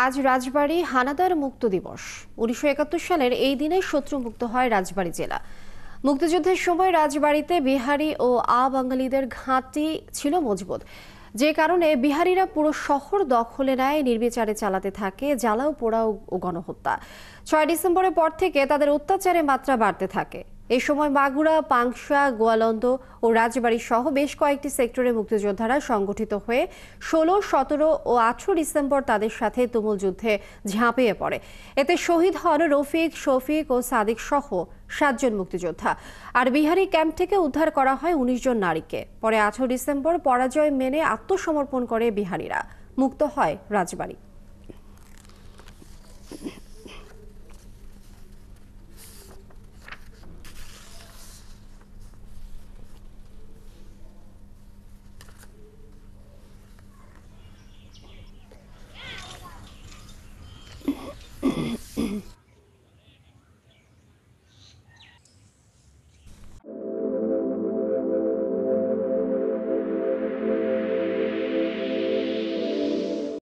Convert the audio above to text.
আজ রাজবাড়ী হানাদার মুক্ত দিবস। ১৯৭১ সালের এই দিনে শত্রুমুক্ত হয় রাজবাড়ী জেলা। মুক্তিযুদ্ধের সময় রাজবাড়ীতে বিহারি ও বাঙালিদের ঘাঁটি ছিল মজবুত, যে কারণে বিহারিরা পুরো শহর দখলে নেয়, নির্বিচারে চালাতে থাকে জ্বালাও পোড়াও ও গণহত্যা। ৬ ডিসেম্বরের পর থেকে তাদের অত্যাচারের মাত্রা বাড়তে থাকে। এই সময় মাগুরা, পাংশা, গোয়ালন্দ ও রাজবাড়ী সহ বেশ কয়েকটি সেক্টরে মুক্তিযোদ্ধারা সংগঠিত হয়ে ১৬, ১৭ ও ১৮ ডিসেম্বর তাদের সাথে তুমুল যুদ্ধে ঝাঁপিয়ে পড়ে। এতে শহীদ হন রফিক, শফিক ও সাদিক সহ ৭ জন মুক্তিযোদ্ধা। আর বিহারি ক্যাম্প থেকে উদ্ধার করা হয় ১৯ জন নারীকে। পরে ১৮ ডিসেম্বর পরাজয় মেনে আত্মসমর্পণ করে বিহারিরা। মুক্ত হয় রাজবাড়ী।